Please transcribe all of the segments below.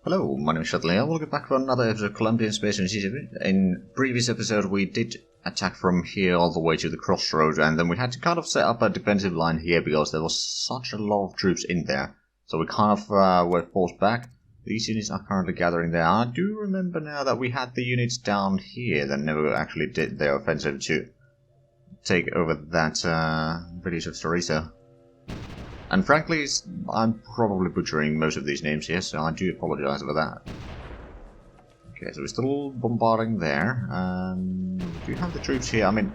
Hello, my name is Shuttley. Welcome back for another episode of Colombian Space Initiative. In previous episode we did attack from here all the way to the crossroads, and then we had to kind of set up a defensive line here because there was such a lot of troops in there. So we kind of were forced back. These units are currently gathering there. I do remember now that we had the units down here that never actually did their offensive to take over that village of Teresa. And frankly, I'm probably butchering most of these names here, so I do apologize for that. Okay, so we're still bombarding there, and we do have the troops here. I mean,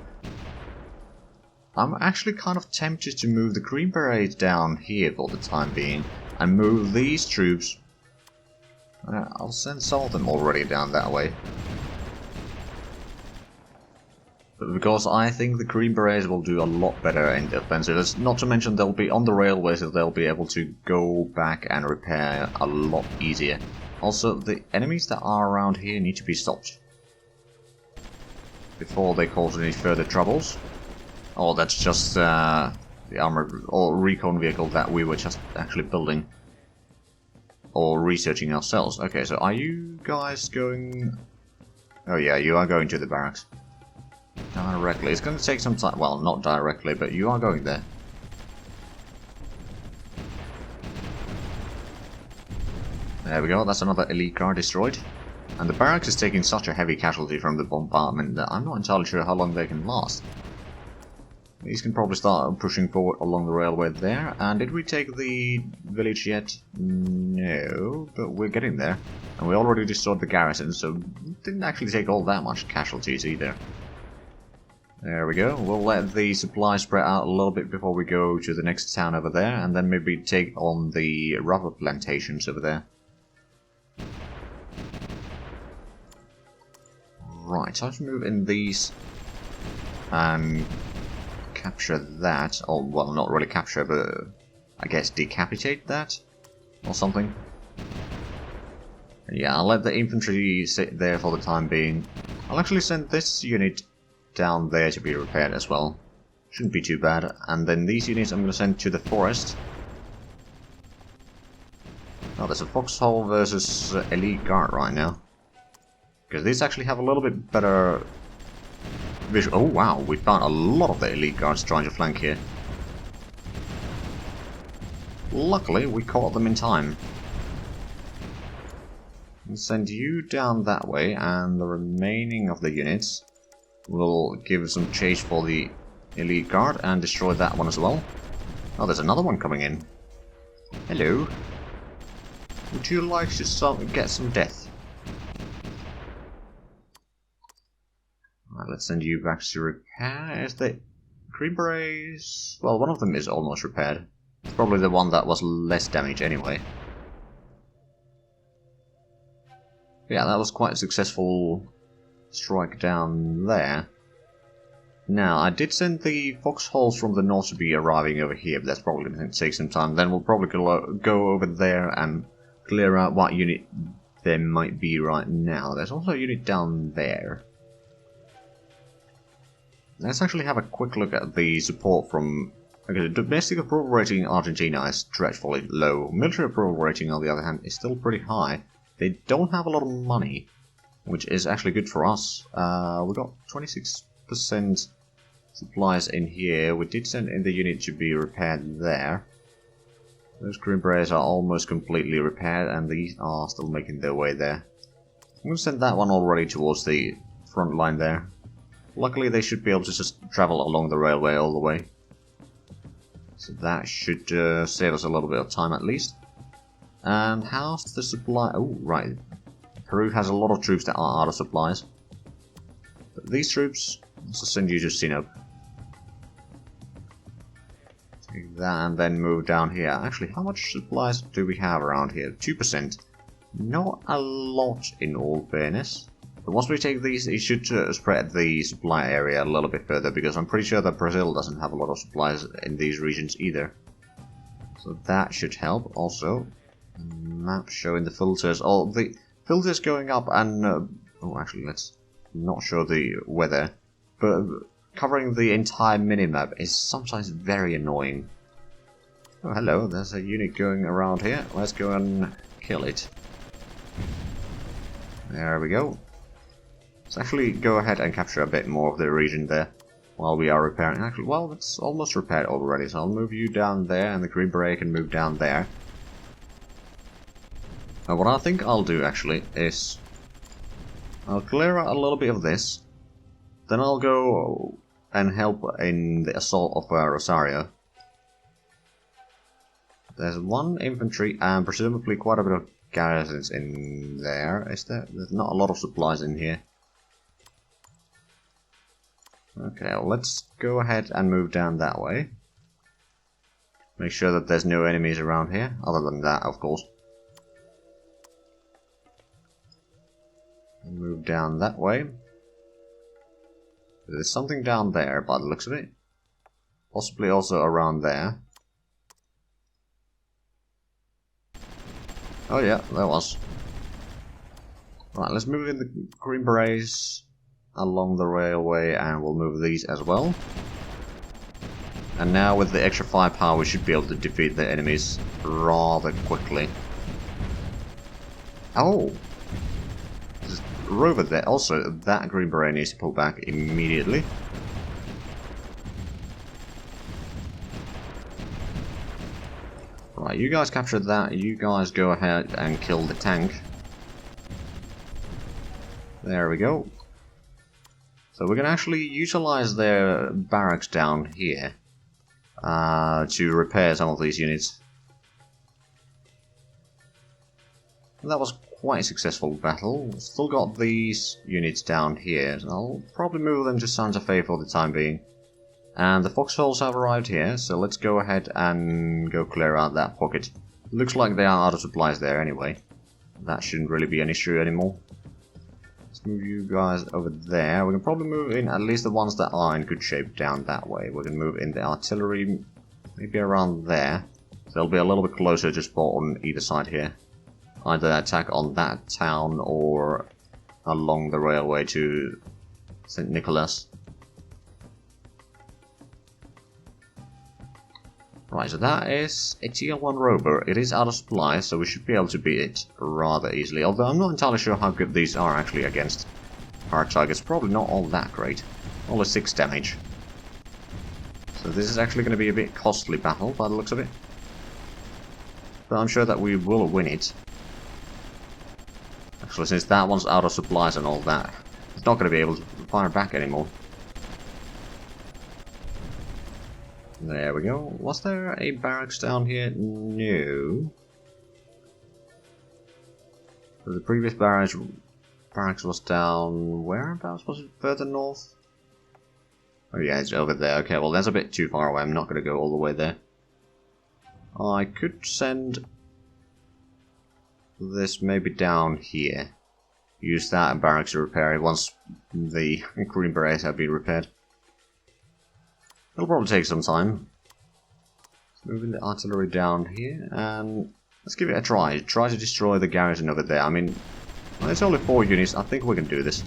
I'm actually kind of tempted to move the Green Berets down here for the time being, and move these troops. I'll send some of them already down that way. But because I think the Green Berets will do a lot better in the offensive. Not to mention they'll be on the railway, so they'll be able to go back and repair a lot easier. Also, the enemies that are around here need to be stopped before they cause any further troubles. Oh, that's just the armored or recon vehicle that we were just actually building or researching ourselves. Okay, so are you guys going? Oh yeah, you are going to the barracks. Directly. It's going to take some time. Well, not directly, but you are going there. There we go. That's another elite guard destroyed. And the barracks is taking such a heavy casualty from the bombardment that I'm not entirely sure how long they can last. These can probably start pushing forward along the railway there. And did we take the village yet? No, but we're getting there. And we already destroyed the garrison, so we didn't actually take all that much casualties either. There we go. We'll let the supplies spread out a little bit before we go to the next town over there, and then maybe take on the rubber plantations over there. Right, so let's move in these and capture that. Or, well, not really capture, but I guess decapitate that or something. And yeah, I'll let the infantry sit there for the time being. I'll actually send this unit down there to be repaired as well. Shouldn't be too bad. And then these units I'm going to send to the forest. Oh, there's a foxhole versus elite guard right now. Because these actually have a little bit better visual. Oh wow, we found a lot of the elite guards trying to flank here. Luckily, we caught them in time. I'll send you down that way, and the remaining of the units we'll give some chase for the elite guard and destroy that one as well. Oh, there's another one coming in. Hello. Would you like to get some death? Alright, let's send you back to repair. Is the Green Berets? Well, one of them is almost repaired. It's probably the one that was less damage anyway. Yeah, that was quite a successful strike down there. Now, I did send the foxholes from the north to be arriving over here, but that's probably going to take some time. Then we'll probably go over there and clear out what unit there might be right now. There's also a unit down there. Let's actually have a quick look at the support from... Okay, the domestic approval rating in Argentina is dreadfully low. Military approval rating, on the other hand, is still pretty high. They don't have a lot of money, which is actually good for us. We got 26% supplies in here. We did send in the unit to be repaired there. Those Green Berets are almost completely repaired, and these are still making their way there. I'm going to send that one already towards the front line there. Luckily, they should be able to just travel along the railway all the way. So that should save us a little bit of time at least. And how's the supply? Oh, right. Peru has a lot of troops that are out of supplies. But these troops, let's send you to Sinop. Take that and then move down here. Actually, how much supplies do we have around here? 2%. Not a lot in all fairness. But once we take these, it should spread the supply area a little bit further, because I'm pretty sure that Brazil doesn't have a lot of supplies in these regions either. So that should help. Also, map showing the filters. Oh, the filters going up and... oh, actually, let's not show the weather. But covering the entire minimap is sometimes very annoying. Oh, hello, there's a unit going around here. Let's go and kill it. There we go. Let's actually go ahead and capture a bit more of the region there while we are repairing. Actually, well, it's almost repaired already, so I'll move you down there, and the Green Beret can move down there. Now, what I think I'll do, actually, is I'll clear out a little bit of this, then I'll go and help in the assault of Rosario. There's one infantry and presumably quite a bit of garrisons in there. Is there? There's not a lot of supplies in here. Okay, well, let's go ahead and move down that way. Make sure that there's no enemies around here, other than that, of course. And move down that way. There's something down there by the looks of it. Possibly also around there. Oh yeah, there was. Right, let's move in the Green Berets along the railway, and we'll move these as well. And now with the extra firepower we should be able to defeat the enemies rather quickly. Oh! There's a rover there. Also, that Green Beret needs to pull back immediately. Right, you guys capture that. You guys go ahead and kill the tank. There we go. So we can actually utilize their barracks down here to repair some of these units. That was quite a successful battle. Still got these units down here. So I'll probably move them to Santa Fe for the time being. And the foxholes have arrived here, so let's go ahead and go clear out that pocket. Looks like they are out of supplies there anyway. That shouldn't really be an issue anymore. Let's move you guys over there. We can probably move in at least the ones that are in good shape down that way. We can move in the artillery maybe around there. So they'll be a little bit closer to spot on either side here. Either attack on that town or along the railway to St. Nicholas. Right, so that is a TL1 rover. It is out of supply, so we should be able to beat it rather easily. Although I'm not entirely sure how good these are actually against hard targets. Probably not all that great. Only 6 damage. So this is actually going to be a bit costly battle by the looks of it. But I'm sure that we will win it. Actually, since that one's out of supplies and all that, it's not going to be able to fire back anymore. There we go. Was there a barracks down here? No. So the previous barracks was down... whereabouts? Was it further north? Oh yeah, it's over there. Okay, well that's a bit too far away. I'm not going to go all the way there. I could send this maybe down here. Use that barracks to repair it once the Green Berets have been repaired. It'll probably take some time. Let's move in the artillery down here, and let's give it a try. Try to destroy the garrison over there. I mean, well, it's only 4 units. I think we can do this.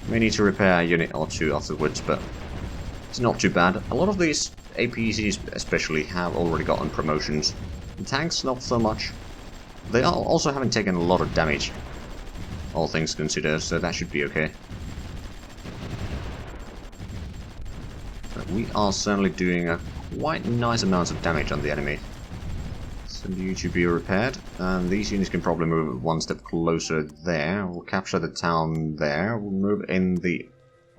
May need to repair a unit or 2 afterwards, but it's not too bad. A lot of these APCs especially have already gotten promotions. The tanks, not so much. They also haven't taken a lot of damage, all things considered, so that should be okay. We are certainly doing a quite nice amount of damage on the enemy. Send you to be repaired, and these units can probably move one step closer there. We'll capture the town there. We'll move in the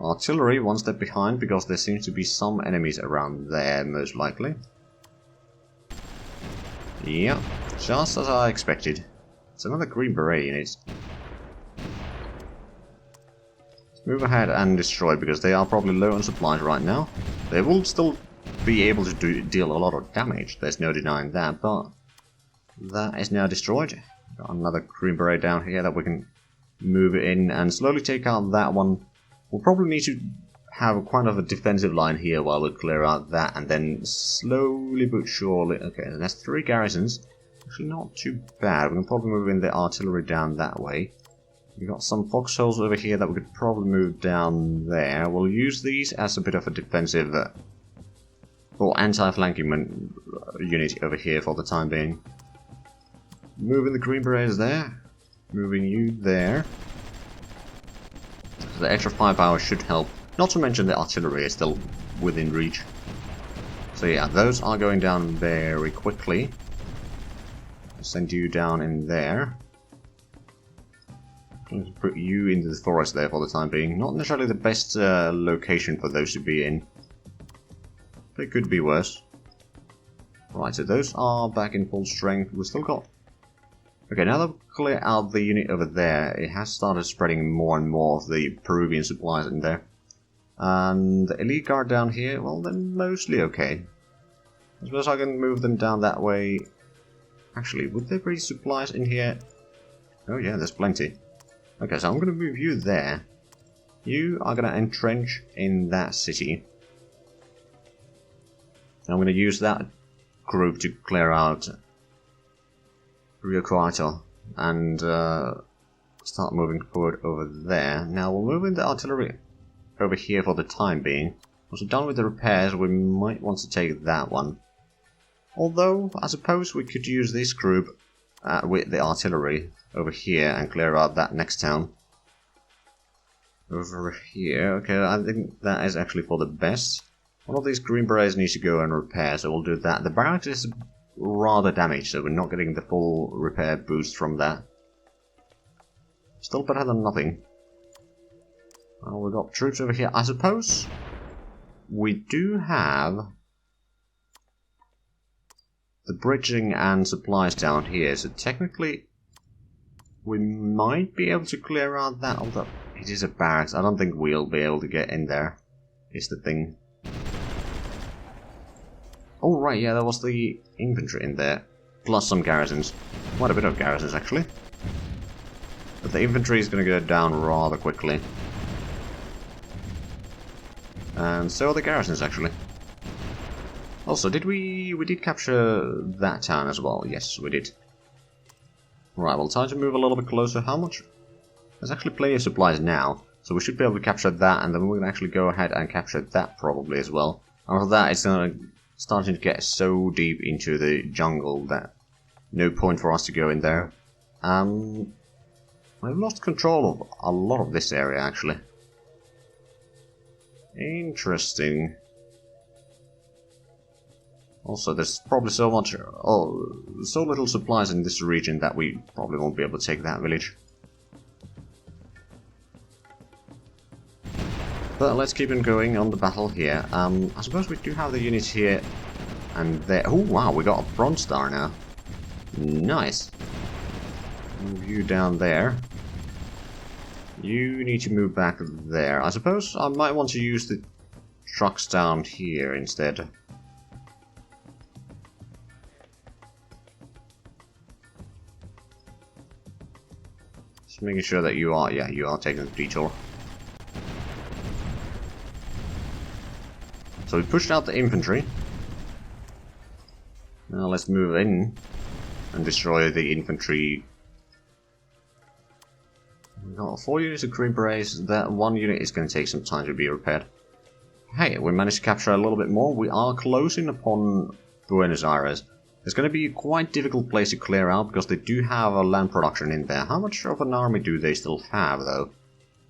artillery one step behind, because there seems to be some enemies around there, most likely. Yeah, just as I expected. It's another Green Beret unit. Move ahead and destroy, because they are probably low on supplies right now. They will still be able to deal a lot of damage, there's no denying that, but that is now destroyed. Got another Green Beret down here that we can move in and slowly take out that one. We'll probably need to have quite of a defensive line here while we clear out that, and then slowly but surely... Okay, and that's 3 garrisons. Actually not too bad. We can probably move in the artillery down that way. We've got some foxholes over here that we could probably move down there. We'll use these as a bit of a defensive or anti-flanking unit over here for the time being. Moving the Green Berets there. Moving you there. So the extra firepower should help. Not to mention the artillery is still within reach. So yeah, those are going down very quickly. Send you down in there. Let's put you into the forest there for the time being. Not necessarily the best location for those to be in. But it could be worse. Right, so those are back in full strength. We've still got... Okay, now that we clear out the unit over there, it has started spreading more and more of the Peruvian supplies in there. And the elite guard down here, well, they're mostly okay. I suppose I can move them down that way. Actually, would there be supplies in here? Oh yeah, there's plenty. Okay, so I'm going to move you there. You are going to entrench in that city. I'm going to use that group to clear out Rio Cuarto and start moving forward over there. Now we'll move in the artillery over here for the time being. Once we're done with the repairs, we might want to take that one. Although, I suppose we could use this group with the artillery over here and clear out that next town. Over here, okay, I think that is actually for the best. One of these green berets needs to go and repair, so we'll do that. The barracks is rather damaged, so we're not getting the full repair boost from that. Still better than nothing. Well, we've got troops over here. I suppose we do have the bridging and supplies down here, so technically we might be able to clear out that, although it is a barracks. I don't think we'll be able to get in there, is the thing. Oh right, yeah, there was the infantry in there, plus some garrisons. Quite a bit of garrisons, actually. But the infantry is going to go down rather quickly. And so are the garrisons, actually. Also, we did capture that town as well? Yes, we did. Right, well, time to move a little bit closer. How much? There's actually plenty of supplies now, so we should be able to capture that, and then we can actually go ahead and capture that probably as well. After that, it's starting to get so deep into the jungle that no point for us to go in there. We've lost control of a lot of this area, actually. Interesting. Also, there's probably so little supplies in this region that we probably won't be able to take that village. But let's keep on going on the battle here. I suppose we do have the units here and there. Oh wow, we got a Bronze Star now. Nice. Move you down there. You need to move back there. I suppose I might want to use the trucks down here instead. Just making sure that you are taking the detour. So we pushed out the infantry. Now let's move in and destroy the infantry. We've got 4 units of green berets. That one unit is going to take some time to be repaired. Hey, we managed to capture a little bit more. We are closing upon Buenos Aires. It's going to be a quite difficult place to clear out because they do have a land production in there. How much of an army do they still have though?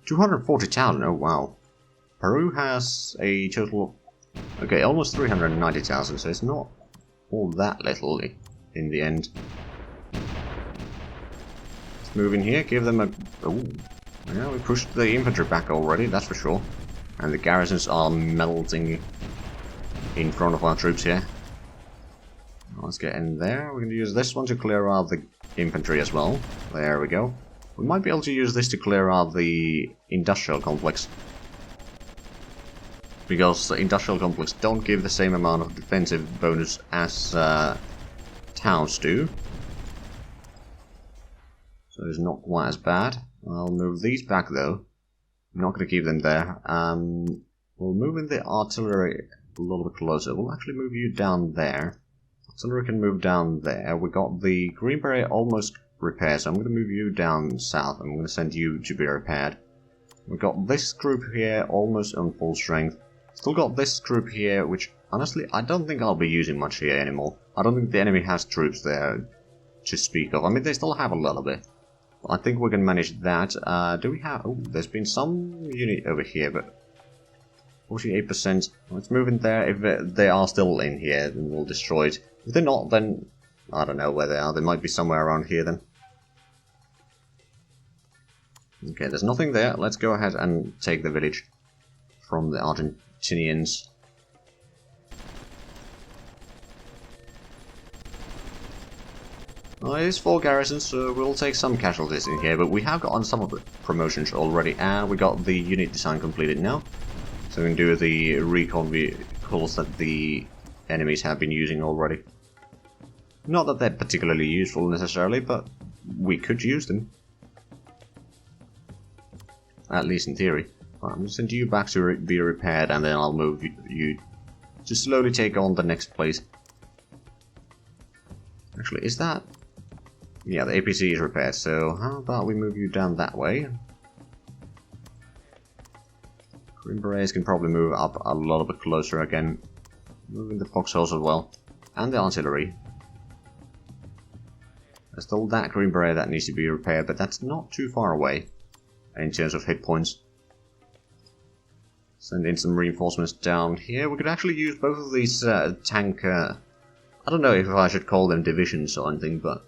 240,000, oh wow. Peru has a total of, okay, almost 390,000, so it's not all that little in the end. Let's move in here, give them a... Oh, yeah, we pushed the infantry back already, that's for sure. And the garrisons are melting in front of our troops here. Let's get in there. We're going to use this one to clear out the infantry as well. There we go. We might be able to use this to clear out the industrial complex. Because the industrial complex don't give the same amount of defensive bonus as towns do. So it's not quite as bad. I'll move these back though. I'm not going to keep them there. We'll move in the artillery a little bit closer. We'll actually move you down there. Artillery can move down there. We got the green beret almost repaired, so I'm going to move you down south. I'm going to send you to be repaired. We've got this group here almost on full strength. Still got this group here, which honestly I don't think I'll be using much here anymore. I don't think the enemy has troops there to speak of. I mean, they still have a little bit. I think we can manage that. Do we have... Oh, there's been some unit over here, but... 48%. Let's move in there. If they are still in here, then we'll destroy it. If they're not, then... I don't know where they are. They might be somewhere around here, then. Okay, there's nothing there. Let's go ahead and take the village from the Argentinians. Well, it is 4 garrisons, so we'll take some casualties in here, but we have gotten some of the promotions already, and we got the unit design completed now. So we can do the recon vehicles that the enemies have been using already. Not that they're particularly useful necessarily, but we could use them. At least in theory. Right, I'm going to send you back to be repaired, and then I'll move you to slowly take on the next place. Actually, is that... Yeah, the APC is repaired, so how about we move you down that way? Green Berets can probably move up a little bit closer again. Moving the foxholes as well. And the artillery. There's still that Green Beret that needs to be repaired, but that's not too far away in terms of hit points. Send in some reinforcements down here. We could actually use both of these tank... I don't know if I should call them divisions or anything, but...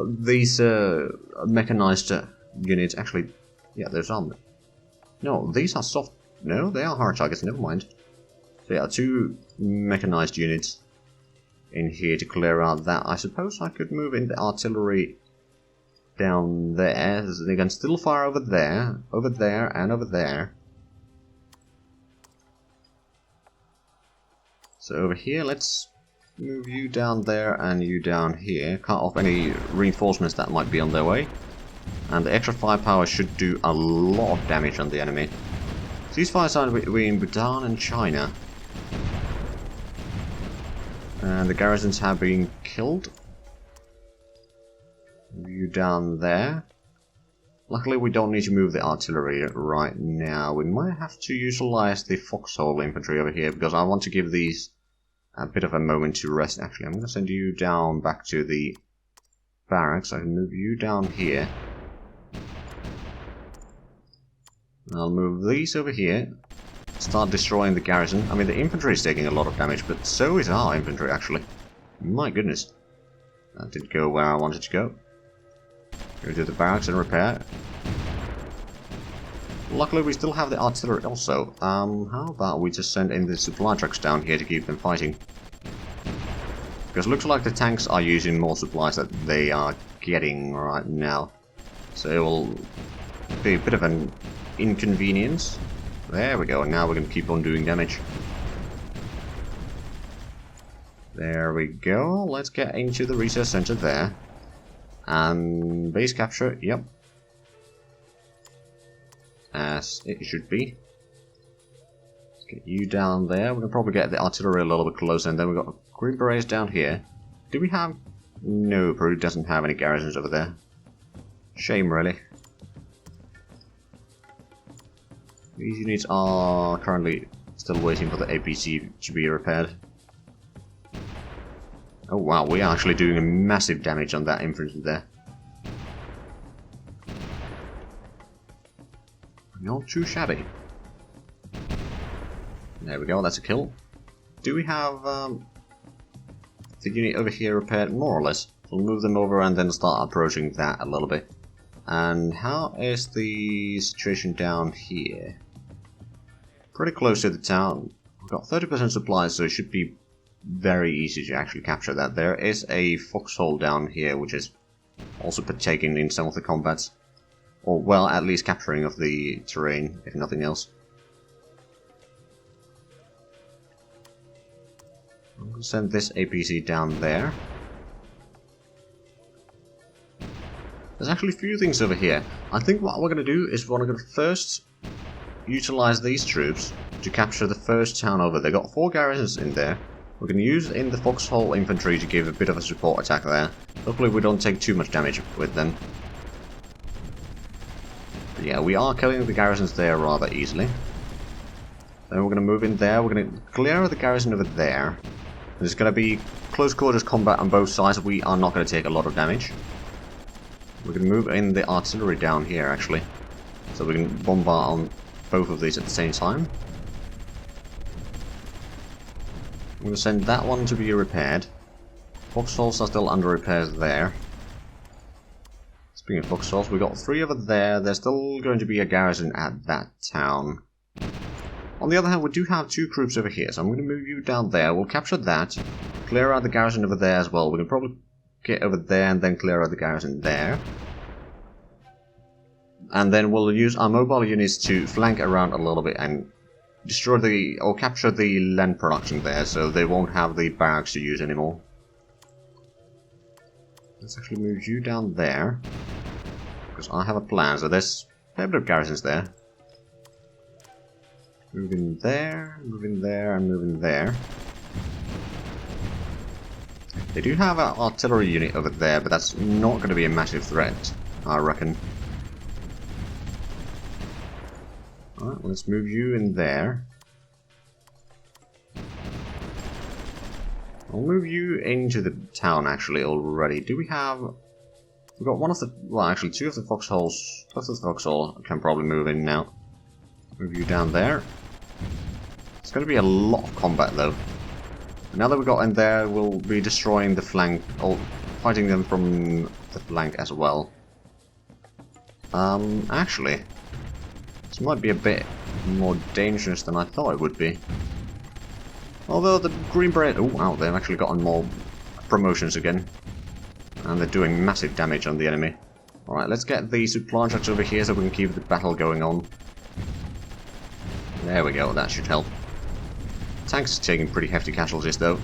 these mechanized units, actually, yeah, there's armor. No, these are soft. No, they are hard targets. Never mind. So yeah, 2 mechanized units in here to clear out that. I suppose I could move in the artillery down there. They can still fire over there, and over there. So over here, let's move you down there and you down here. Cut off any reinforcements that might be on their way. And the extra firepower should do a lot of damage on the enemy. Ceasefire signed between Bhutan and China. And the garrisons have been killed. Move you down there. Luckily we don't need to move the artillery right now. We might have to utilize the foxhole infantry over here, because I want to give these a bit of a moment to rest. Actually, I'm going to send you down back to the barracks. I can move you down here. I'll move these over here. Start destroying the garrison. I mean, the infantry is taking a lot of damage, but so is our infantry, actually. My goodness. That did go where I wanted to go. Go to the barracks and repair. Luckily, we still have the artillery also. How about we just send in the supply trucks down here to keep them fighting? Because it looks like the tanks are using more supplies that they are getting right now. So it will be a bit of an inconvenience. There we go, and now we're going to keep on doing damage. There we go, let's get into the research center there. And base capture, yep. As it should be. Let's get you down there. We're going to probably get the artillery a little bit closer, and then we've got Green Berets down here. Do we have... No, Peru doesn't have any garrisons over there. Shame, really. These units are currently still waiting for the APC to be repaired. Oh wow, we are actually doing a massive damage on that infantry there. Not too shabby. There we go, that's a kill. Do we have the unit over here repaired? More or less. We'll move them over and then start approaching that a little bit. And how is the situation down here? Pretty close to the town. We've got 30% supplies, so it should be very easy to actually capture that. There is a foxhole down here, which is also partaking in some of the combats. Or, well, at least capturing of the terrain, if nothing else. I'm going to send this APC down there. There's actually a few things over here. I think what we're going to do is we're going to first utilize these troops to capture the first town over. They've got 4 garrisons in there. We're going to use in the foxhole infantry to give a bit of a support attack there. Hopefully we don't take too much damage with them. But yeah, we are killing the garrisons there rather easily. Then we're going to move in there. We're going to clear the garrison over there. There's going to be close quarters combat on both sides. We are not going to take a lot of damage. We can move in the artillery down here, actually. So we can bombard on both of these at the same time. I'm going to send that one to be repaired. Foxholes are still under repairs there. Speaking of foxholes, we got 3 over there. There's still going to be a garrison at that town. On the other hand, we do have 2 troops over here, so I'm going to move you down there. We'll capture that, clear out the garrison over there as well. We can probably get over there and then clear out the garrison there. And then we'll use our mobile units to flank around a little bit and destroy the, or capture the land production there, so they won't have the barracks to use anymore. Let's actually move you down there, because I have a plan. So there's a fair bit of garrisons there. Move in there, and move in there. They do have an artillery unit over there, but that's not going to be a massive threat, I reckon. Alright, let's move you in there. I'll move you into the town actually already. Do we have... We've got one of the... Well, actually 2 of the foxholes. Both of the foxhole can probably move in now. Move you down there. It's going to be a lot of combat though. Now that we got in there, we'll be destroying the flank, or fighting them from the flank as well. Actually, this might be a bit more dangerous than I thought it would be. Although the Green Beret... Oh wow, they've actually gotten more promotions again. And they're doing massive damage on the enemy. Alright, let's get the supply trucks over here so we can keep the battle going on. There we go, that should help. Tanks are taking pretty hefty casualties though.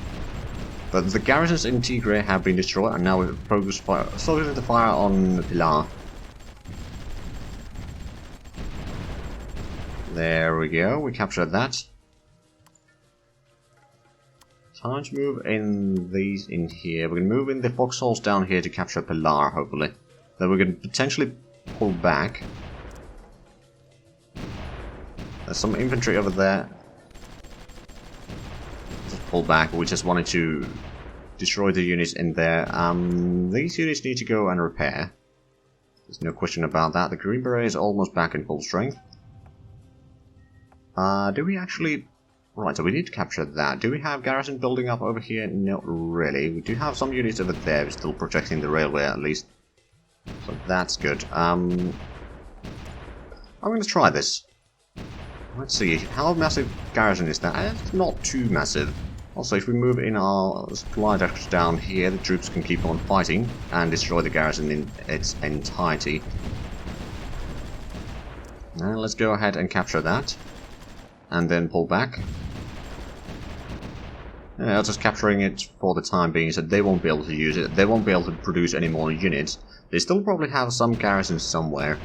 But the garrisons in Tigray have been destroyed, and now we've focused fire, started the fire on Pilar. There we go, we captured that. Time to move in these in here. We can move in the foxholes down here to capture Pilar, hopefully. Then we can potentially pull back. There's some infantry over there. Just pull back. We just wanted to destroy the units in there. These units need to go and repair. There's no question about that. The Green Beret is almost back in full strength. Do we actually... Right, so we need to capture that. Do we have garrison building up over here? Not really. We do have some units over there still protecting the railway at least. So that's good. I'm going to try this. Let's see, how massive garrison is that? It's not too massive. Also, if we move in our supply decks down here, the troops can keep on fighting and destroy the garrison in its entirety. Now let's go ahead and capture that. And then pull back. Yeah, just capturing it for the time being, so they won't be able to use it. They won't be able to produce any more units. They still probably have some garrisons somewhere.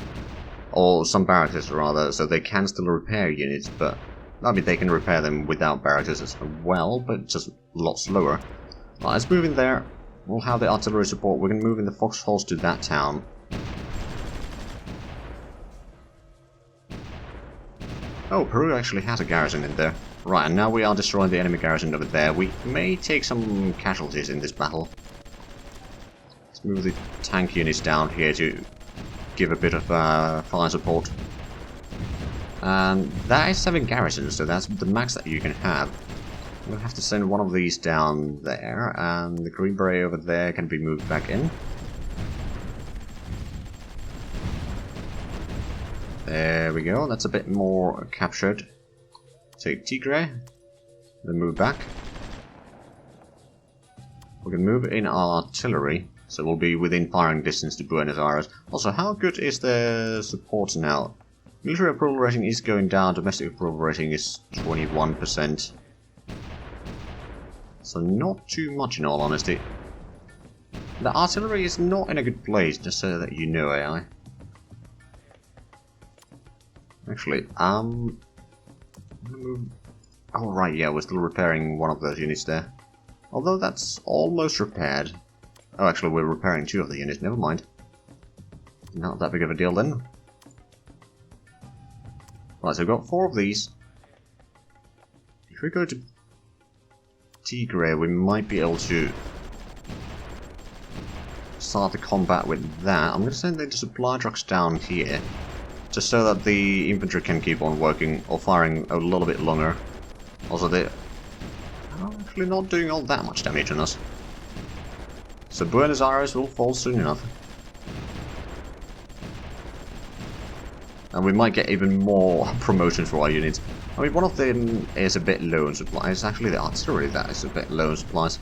Or some barracks rather, so they can still repair units, but... I mean, they can repair them without barracks as well, but just a lot slower. Right, let's move in there. We'll have the artillery support. We're going to move in the foxholes to that town. Oh, Peru actually has a garrison in there. Right, and now we are destroying the enemy garrison over there. We may take some casualties in this battle. Let's move the tank units down here to give a bit of fire support. And that is 7 garrisons, so that's the max that you can have. We'll have to send one of these down there, and the Green Beret over there can be moved back in. There we go, that's a bit more captured. Take Tigray, then move back. We can move in our artillery, so we'll be within firing distance to Buenos Aires. Also, how good is the support now? Military approval rating is going down, domestic approval rating is 21%. So not too much in all honesty. The artillery is not in a good place, just so that you know, AI. Actually, I'm gonna move... Oh right, yeah, we're still repairing one of those units there. Although that's almost repaired. Oh, actually, we're repairing 2 of the units, never mind. Not that big of a deal then. Right, so we've got 4 of these. If we go to Tigray, we might be able to start the combat with that. I'm going to send the supply trucks down here, just so that the infantry can keep on working or firing a little bit longer. Also, they're actually not doing all that much damage on us. So Buenos Aires will fall soon enough. And we might get even more promotions for our units. I mean, one of them is a bit low in supplies. It's actually the artillery that is a bit low in supplies.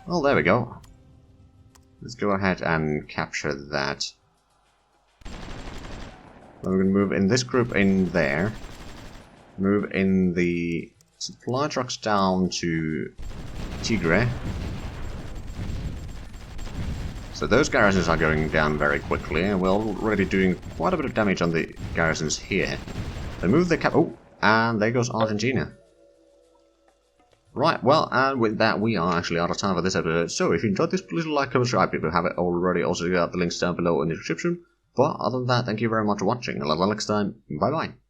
Well, there we go. Let's go ahead and capture that. Then we're going to move in this group in there. Move in the supply trucks down to Tigre. So those garrisons are going down very quickly, and we're already doing quite a bit of damage on the garrisons here. Then move the cap. Oh, and there goes Argentina. Right, well, and with that, we are actually out of time for this episode. So if you enjoyed this, please like, comment, subscribe if you haven't already. Also, check out the links down below in the description. But other than that, thank you very much for watching, and until next time, bye bye.